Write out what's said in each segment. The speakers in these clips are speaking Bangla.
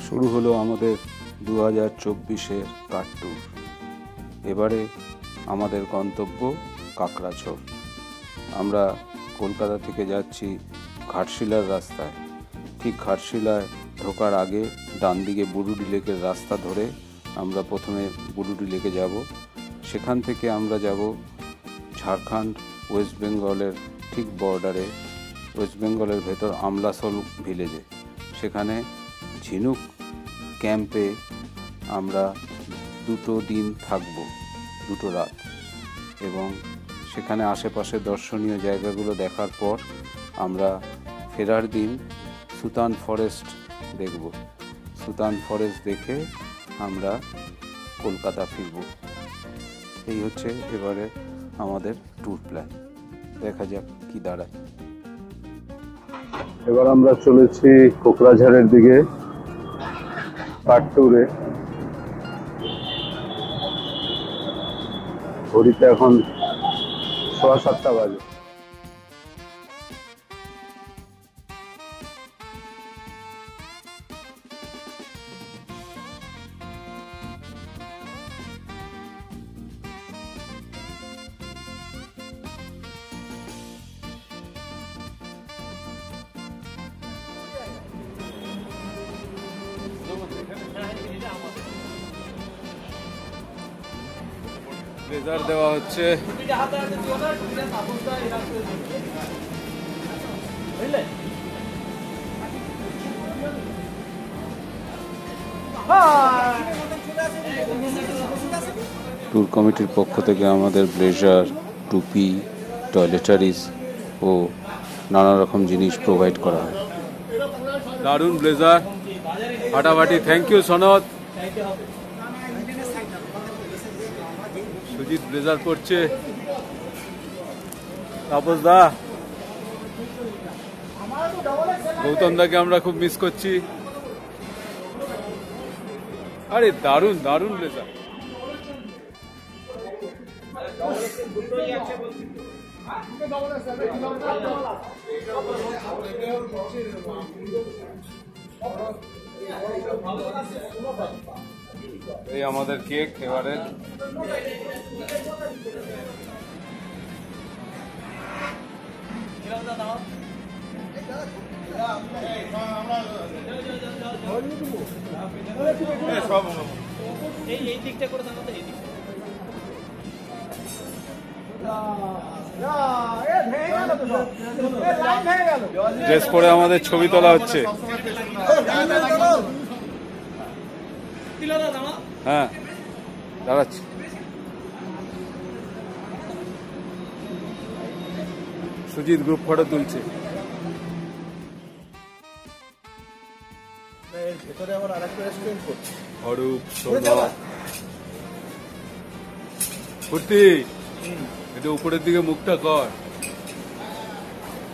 শুরু হলো আমাদের 2024-এর কার ট্যুর। এবারে আমাদের গন্তব্য কাকড়াঝোড়। আমরা কলকাতা থেকে যাচ্ছি ঘাটশিলার রাস্তায়। ঠিক ঘাটশিলায় ঢোকার আগে ডান দিকে বুরুডি লেকের রাস্তা ধরে আমরা প্রথমে বুরুডি লেকে যাব। সেখান থেকে আমরা যাব ঝাড়খণ্ড ওয়েস্ট বেঙ্গলের ঠিক বর্ডারে, ওয়েস্ট বেঙ্গলের ভেতর আমলাসোল ভিলেজে। সেখানে ঝিনুক ক্যাম্পে আমরা 2 দিন থাকব, 2 রাত, এবং সেখানে আশেপাশে দর্শনীয় জায়গাগুলো দেখার পর আমরা ফেরার দিন সুতান ফরেস্ট দেখব। সুতান ফরেস্ট দেখে আমরা কলকাতা ফিরব। এই হচ্ছে এবারে আমাদের ট্যুর প্ল্যান। দেখা যাক কি দাঁড়ায়। এবার আমরা চলেছি কোকড়াঝাড়ের দিকে কার ট্যুরে। ঘড়িতে এখন 6:15 বাজে। ব্লেজার দেওয়া হচ্ছে। ট্যুর কমিটির পক্ষ থেকে আমাদের ব্লেজার, টুপি, টয়লেটারিজ ও নানা রকম জিনিস প্রোভাইড করা হয়। দারুণ ব্লেজার, ফাটাফাটি। থ্যাংক ইউ সনদ। সুজিত ব্লেজার পড়ছে। তাপস দা, গৌতম দাকে আমরা খুব মিস করছি। আরে দারুণ দারুণ ব্লেজার। এই আমাদের কেক এবারে। ড্রেস পরে আমাদের ছবি তোলা হচ্ছে। হ্যাঁ, দাঁড়াচ্ছি। সুজিত গ্রুপ ফটো তুলছে। অরূপ, ফুর্তি, এটা উপরের দিকে মুখটা কর।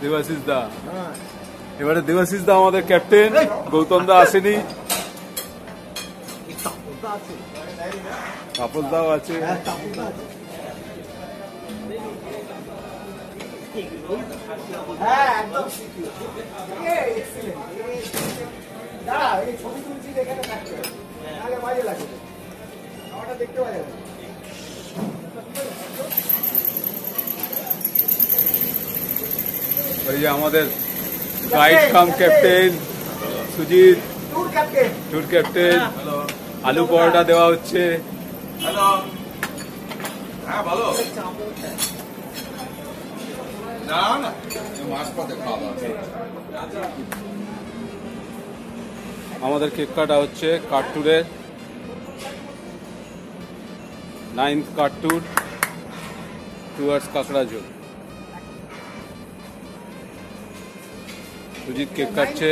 দেবাশিস দা, এবারে দেবাশিস দা আমাদের ক্যাপ্টেন। গৌতম দা আসেনি, তাপস দাও আছে। ওই যে আমাদের guide cum captain Sujit, tour captain. আলু পরোটা দেওয়া হচ্ছে। আমাদের কেক কাটা হচ্ছে কার ট্যুরের 9th কার tour towards Kakrajhore. Sujit cake কাটছে।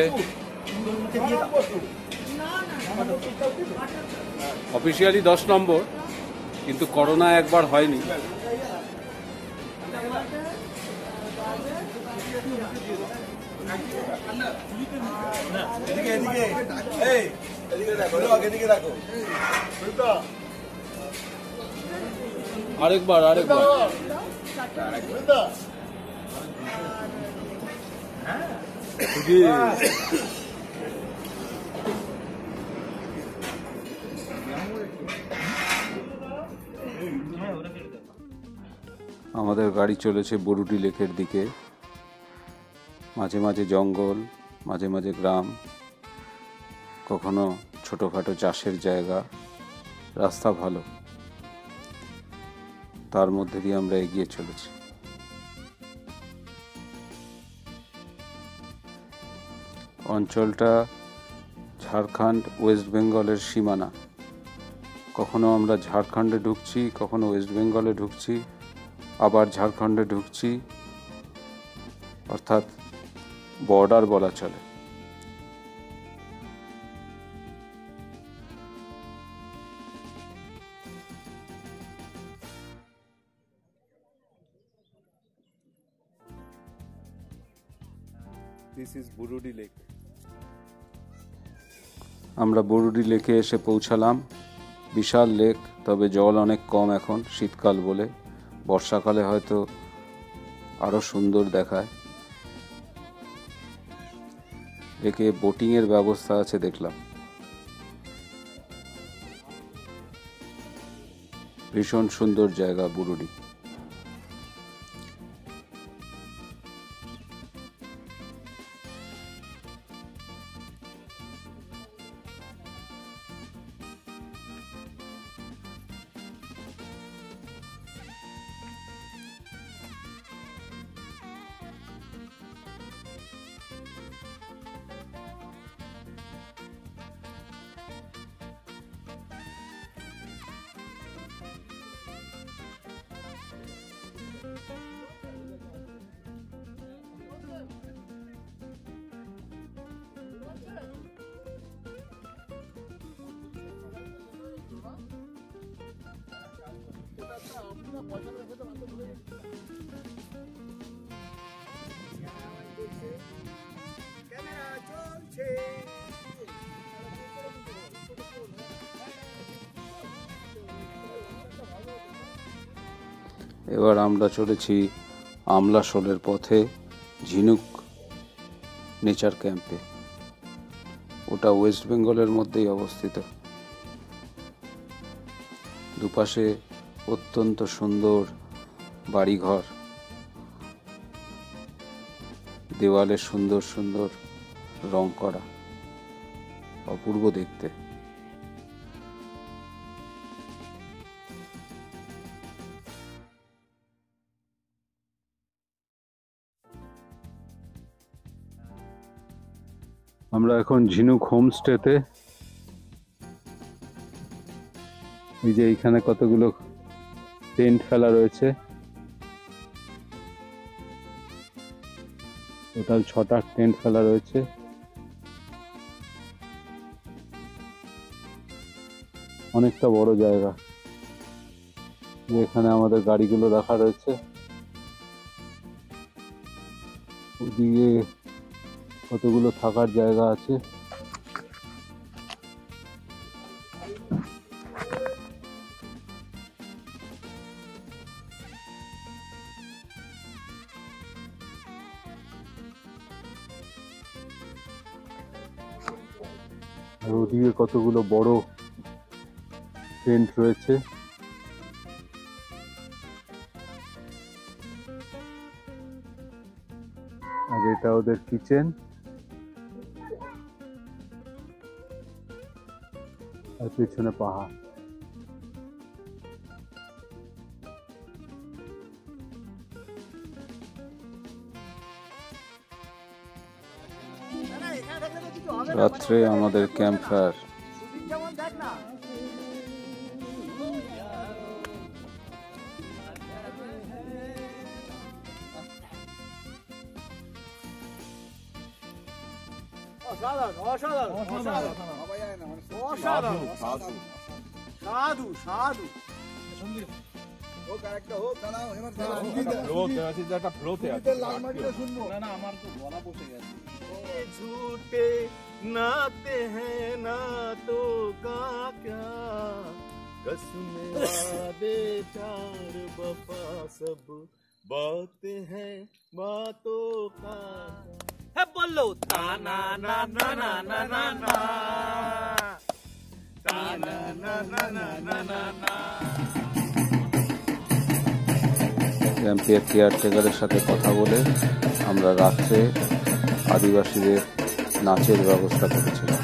অফিসিয়ালি 10 নম্বর, কিন্তু করোনা একবার হয়নি। আরেকবার আমাদের গাড়ি চলেছে বরুডি লেকের দিকে। মাঝে মাঝে জঙ্গল, মাঝে মাঝে গ্রাম, কখনো ছোটোখাটো চাষের জায়গা। রাস্তা ভালো, তার মধ্যে দিয়ে আমরা এগিয়ে চলেছি। অঞ্চলটা ঝাড়খণ্ড ওয়েস্ট বেঙ্গলের সীমানা। কখনো আমরা ঝাড়খণ্ডে ঢুকছি, কখনো ওয়েস্ট বেঙ্গলে ঢুকছি, আবার ঝাড়খণ্ডে ঢুকছি, অর্থাৎ বর্ডার বলা চলে। This is Burudi Lake. আমরা বরুডি লেকে এসে পৌঁছালাম। বিশাল লেক, তবে জল অনেক কম এখন, শীতকাল বলে। বর্ষাকালে হয়তো আরো সুন্দর দেখায়। লেকে বোটিংয়ের ব্যবস্থা আছে দেখলাম। ভীষণ সুন্দর জায়গা বুরুডি। এবার আমরা চলেছি আমলাশোলের পথে ঝিনুক নেচার ক্যাম্পে। ওটা ওয়েস্ট বেঙ্গলের মধ্যেই অবস্থিত। দুপাশে অত্যন্ত সুন্দর বাড়িঘর, দেওয়ালে সুন্দর সুন্দর রং করা, অপূর্ব দেখতে। আমরা এখন ঝিনুক হোমস্টেতে। এই যে এইখানে কতগুলো টেন্ট ফেলা রয়েছে, টোটাল 6টা টেন্ট ফেলা রয়েছে। অনেকটা বড় জায়গা, যেখানে আমাদের গাড়িগুলো রাখা রয়েছে। ওদিকে কতগুলো থাকার জায়গা আছে। আর ওদিকে কতগুলো বড় টেন্ট রয়েছে। আর এটা ওদের কিচেন। আর পেছনে পাহাড়। রাত্রে আমাদের ক্যাম্প ফায়ার। झूठे नाते हैं नातों का क्या, कसमें वादे चार वफा सब बातें हैं बातों का। है बोलो ताना ना ना ना ना ना ना, ताना ना ना ना ना ना ना। ক্যাম্পের কেয়ারটেকারের সাথে কথা বলে আমরা রাত্রে আদিবাসীদের নাচের ব্যবস্থা করেছিলাম।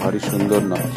ভারী সুন্দর নাচ।